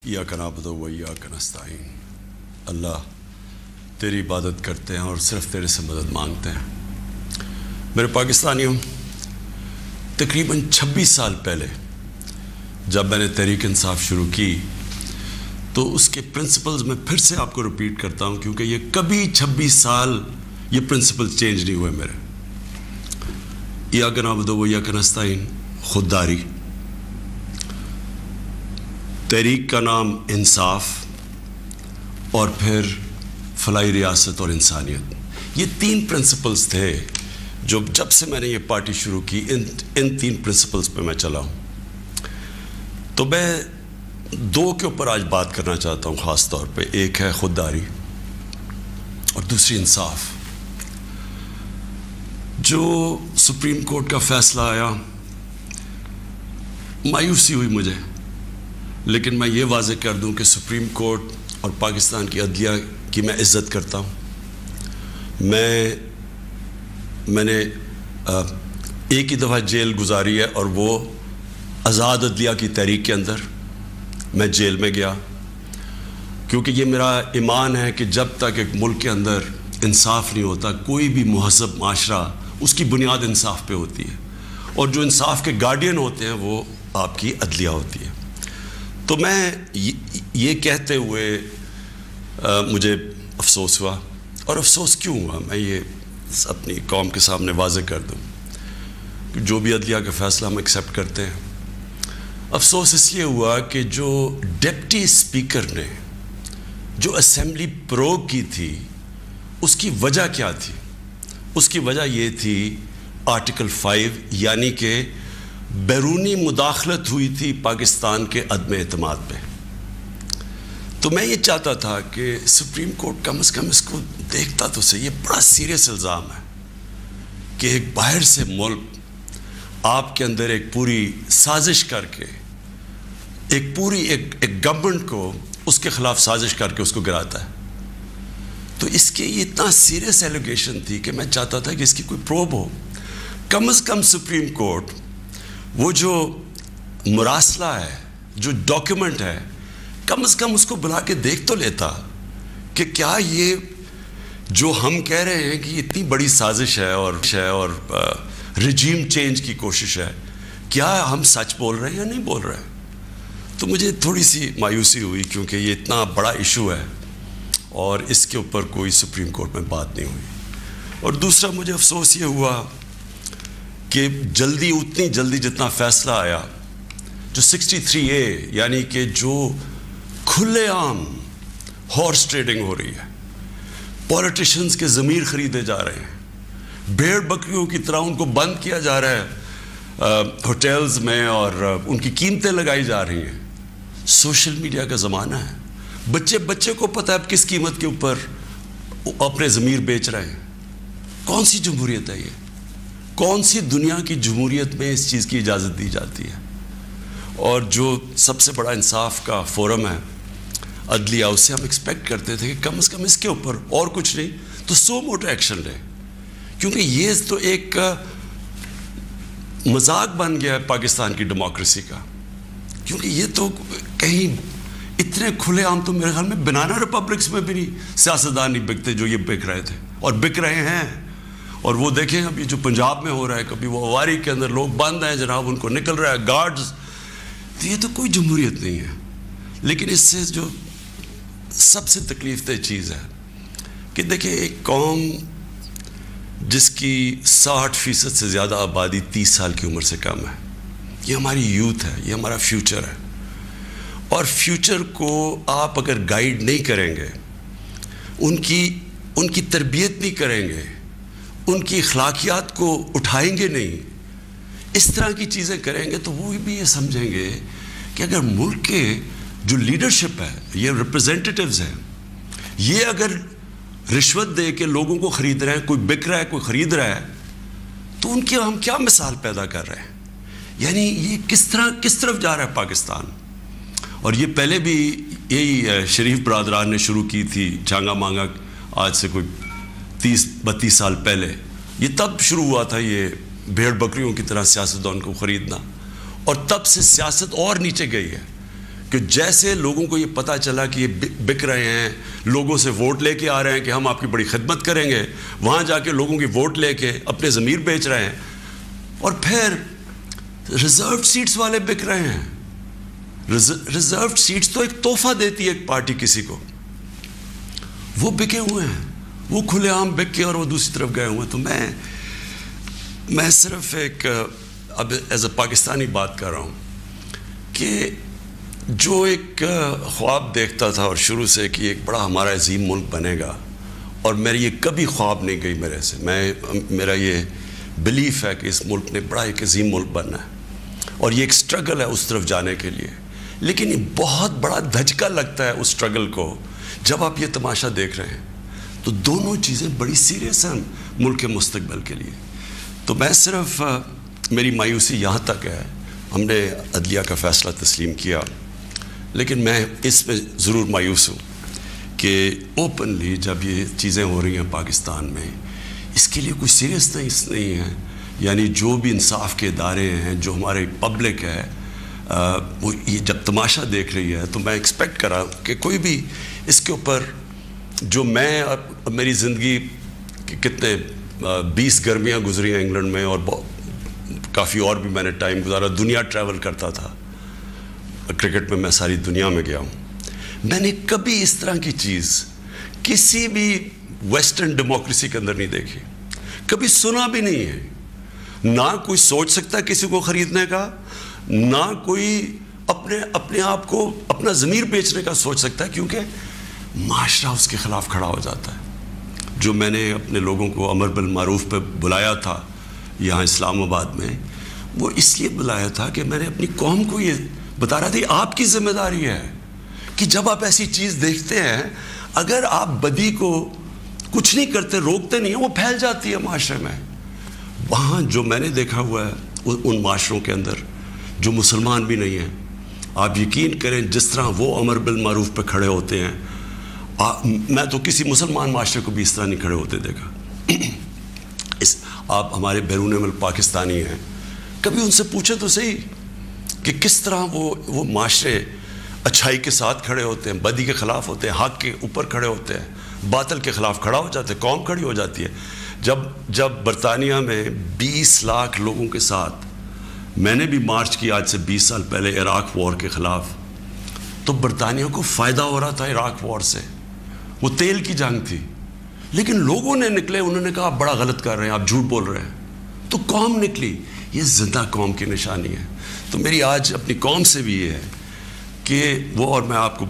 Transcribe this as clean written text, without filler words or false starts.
इय्याका नअबुदु व इय्याका नस्तईन। अल्लाह तेरी इबादत करते हैं और सिर्फ तेरे से मदद मांगते हैं। मेरे पाकिस्तानियों, तकरीबन 26 साल पहले जब मैंने तहरीक इंसाफ शुरू की तो उसके प्रिंसिपल्स मैं फिर से आपको रिपीट करता हूँ, क्योंकि ये कभी 26 साल ये प्रिंसिपल्स चेंज नहीं हुए मेरे। इय्याका नअबुदु व इय्याका नस्तईन, खुददारी, तहरीक का नाम इंसाफ और फिर फलाई रियासत और इंसानियत। ये 3 प्रिंसिपल्स थे जो जब से मैंने ये पार्टी शुरू की इन 3 प्रिंसिपल्स पे मैं चला हूँ। तो मैं 2 के ऊपर आज बात करना चाहता हूँ ख़ास तौर पे। एक है खुददारी और दूसरी इंसाफ। जो सुप्रीम कोर्ट का फ़ैसला आया, मायूसी हुई मुझे, लेकिन मैं ये वाज़े कर दूं कि सुप्रीम कोर्ट और पाकिस्तान की अदलिया की मैं इज़्ज़त करता हूँ। मैंने एक ही दफ़ा जेल गुजारी है और वो आज़ाद अदलिया की तहरीक के अंदर मैं जेल में गया, क्योंकि ये मेरा ईमान है कि जब तक एक मुल्क के अंदर इंसाफ नहीं होता, कोई भी मुहज़्ज़ब माशरा उसकी बुनियाद इंसाफ पे होती है, और जो इंसाफ के गार्डियन होते हैं वो आपकी अदलिया होती है। तो मैं ये कहते हुए मुझे अफसोस हुआ, और अफसोस क्यों हुआ मैं ये अपनी कौम के सामने वाज़े कर दूं कि जो भी अदलिया का फ़ैसला हम एक्सेप्ट करते हैं। अफसोस इसलिए हुआ कि जो डिप्टी स्पीकर ने जो असेंबली प्रोग की थी, उसकी वजह क्या थी? उसकी वजह ये थी आर्टिकल 5, यानी कि बैरूनी मुदाखलत हुई थी पाकिस्तान के अदम एतमाद पे। तो मैं ये चाहता था कि सुप्रीम कोर्ट कम से कम इसको देखता तो सही। ये बड़ा सीरियस इल्ज़ाम है कि एक बाहर से मुल्क आपके अंदर एक पूरी साजिश करके एक गवर्नमेंट को उसके ख़िलाफ़ साजिश करके उसको गिराता है। तो इसके ये इतना सीरियस एलिगेशन थी कि मैं चाहता था कि इसकी कोई प्रोब हो। कम से कम सुप्रीम कोर्ट वो जो मुरासला है, जो डॉक्यूमेंट है, कम से कम उसको बुला के देख तो लेता कि क्या ये जो हम कह रहे हैं कि इतनी बड़ी साजिश है और रिजीम चेंज की कोशिश है, क्या हम सच बोल रहे हैं या नहीं बोल रहे हैं। तो मुझे थोड़ी सी मायूसी हुई, क्योंकि ये इतना बड़ा इशू है और इसके ऊपर कोई सुप्रीम कोर्ट में बात नहीं हुई। और दूसरा मुझे अफसोस ये हुआ कि उतनी जल्दी जितना फ़ैसला आया, जो 63A, यानी कि जो खुलेआम हॉर्स ट्रेडिंग हो रही है, पॉलिटिशियंस के ज़मीर ख़रीदे जा रहे हैं, भेड़ बकरियों की तरह उनको बंद किया जा रहा है होटल्स में और उनकी कीमतें लगाई जा रही हैं। सोशल मीडिया का ज़माना है, बच्चे को पता है किस कीमत के ऊपर अपने ज़मीर बेच रहे हैं। कौन सी जमहूरियत है ये? कौन सी दुनिया की जमहूरियत में इस चीज़ की इजाज़त दी जाती है? और जो सबसे बड़ा इंसाफ का फोरम है अदलिया, उससे हम एक्सपेक्ट करते थे कि कम से कम इसके ऊपर और कुछ नहीं तो सो मोटो एक्शन ले, क्योंकि ये तो एक मजाक बन गया है पाकिस्तान की डेमोक्रेसी का। क्योंकि ये तो कहीं इतने खुलेआम तो मेरे ख्याल में बनाना रिपब्लिक्स में भी नहीं सियासतदान नहीं बिकते जो ये बिक रहे थे और बिक रहे हैं। और वो देखें अभी जो पंजाब में हो रहा है, कभी वो अवारी के अंदर लोग बंद हैं जनाब, उनको निकल रहा है गार्ड्स। तो ये तो कोई जमहूरियत नहीं है। लेकिन इससे जो सबसे तकलीफ दह चीज़ है कि देखिए, एक कौम जिसकी 60% से ज़्यादा आबादी 30 साल की उम्र से कम है, ये हमारी यूथ है, ये हमारा फ्यूचर है। और फ्यूचर को आप अगर गाइड नहीं करेंगे, उनकी तरबियत नहीं करेंगे, उनकी अखलाकियात को उठाएंगे नहीं, इस तरह की चीज़ें करेंगे, तो वो भी ये समझेंगे कि अगर मुल्क के जो लीडरशिप है, ये रिप्रेजेंटेटिव्स हैं, ये अगर रिश्वत दे के लोगों को ख़रीद रहे हैं, कोई बिक रहा है कोई ख़रीद रहा है, तो उनकी हम क्या मिसाल पैदा कर रहे हैं? यानी ये किस तरफ जा रहा है पाकिस्तान। और ये पहले भी यही शरीफ बरादरान ने शुरू की थी झांगा मांगा, आज से कोई 30-32 साल पहले। ये तब शुरू हुआ था, ये भेड़ बकरियों की तरह सियासतदान को ख़रीदना, और तब से सियासत और नीचे गई है। کہ جیسے لوگوں کو یہ پتہ چلا کہ یہ بک رہے ہیں، لوگوں سے ووٹ لے کے آ رہے ہیں کہ ہم آپ کی بڑی خدمت کریں گے، وہاں جا کے لوگوں کی ووٹ لے کے اپنے ضمیر بیچ رہے ہیں، اور پھر ریزروڈ سیٹس والے بک رہے ہیں. ریزروڈ سیٹس تو ایک تحفہ دیتی ہے ایک پارٹی کسی کو، وہ بکے ہوئے ہیں، وہ کھلے عام بک کے اور وہ دوسری طرف گئے ہوئے ہیں. تو میں صرف ایک اب ایز اے پاکستانی بات کر رہا ہوں کہ جو ایک خواب دیکھتا تھا اور شروع سے کہ ایک بڑا ہمارا عظیم ملک بنے گا، اور میری یہ کبھی خواب نہیں گئی میرے سے، میرا یہ بلیف ہے کہ اس ملک نے بڑا ایک عظیم ملک بننا ہے، اور یہ ایک سٹرگل ہے اس طرف جانے کے لیے. لیکن یہ بہت بڑا دھچکا لگتا ہے اس سٹرگل کو جب آپ یہ تماشا دیکھ رہے ہیں. تو دونوں چیزیں بڑی سیریس ہیں ملک کے مستقبل کے لیے. تو میں صرف میری مایوسی یہاں تک ہے، ہم نے عدلیہ کا فیصلہ تسلیم کیا، لیکن میں اس میں ضرور مایوس ہوں کہ اوپنلی جب یہ چیزیں ہو رہی ہیں پاکستان میں، اس کے لیے کوئی سیریسنس نہیں ہے. یعنی جو بھی انصاف کے ادارے ہیں، جو ہمارے پبلک ہے، وہ یہ جب تماشا دیکھ رہی ہے، تو میں ایکسپیکٹ کرا کہ کوئی بھی اس کے اوپر، جو میں میری زندگی کتنے 20 گرمیاں گزری ہیں انگلینڈ میں، اور کافی اور بھی میں نے ٹائم گزارا، دنیا ٹریول کرتا تھا، کرکٹ میں میں ساری دنیا میں گیا ہوں. میں نے کبھی اس طرح کی چیز کسی بھی ویسٹرن ڈیموکریسی کے اندر نہیں دیکھی، کبھی سنا بھی نہیں ہے. نہ کوئی سوچ سکتا کسی کو خریدنے کا، نہ کوئی اپنے آپ کو اپنا ضمیر بیچنے کا سوچ سکتا ہے، کیونکہ معاشرہ اس کے خلاف کھڑا ہو جاتا ہے. جو میں نے اپنے لوگوں کو امر بالمعروف پہ بلایا تھا یہاں اسلام آباد میں، وہ اس لیے بلایا تھا کہ میں نے اپنی قوم کو یہ بتا رہا تھا، آپ کی ذمہ داری ہے کہ جب آپ ایسی چیز دیکھتے ہیں، اگر آپ بدی کو کچھ نہیں کرتے، روکتے نہیں ہیں، وہ پھیل جاتی ہے معاشرے میں. وہاں جو میں نے دیکھا ہوا ہے ان معاشروں کے اندر جو مسلمان بھی نہیں ہیں، آپ یقین کریں جس طرح وہ امر بالمعروف پہ کھڑے ہوتے ہیں، میں تو کسی مسلمان معاشرے کو بھی اس طرح نہیں کھڑے ہوتے دیکھا. آپ ہمارے بیرون ملک پاکستانی ہیں، کبھی ان سے پوچھے تو صحیح کہ کس طرح وہ معاشرے اچھائی کے ساتھ کھڑے ہوتے ہیں، بدی کے خلاف ہوتے ہیں، حق کے اوپر کھڑے ہوتے ہیں، باطل کے خلاف کھڑا ہو جاتے ہیں، قوم کھڑی ہو جاتی ہے. جب برطانیہ میں 20 لاکھ لوگوں کے ساتھ میں نے بھی مارچ کی آج سے 20 سال پہلے عراق وار کے خلاف، تو برطانیہ کو فائدہ ہو رہا تھا عراق وار سے، وہ تیل کی جنگ تھی، لیکن لوگوں نے نکلے، انہوں نے کہا آپ بڑا غلط کر رہے ہیں، آپ جھوٹ بول رہے ہیں. تو قوم نکلی. یہ زندہ قوم کی نشانی ہے. تو میری آج اپنی قوم سے بھی یہ ہے کہ وہ، اور میں آپ کو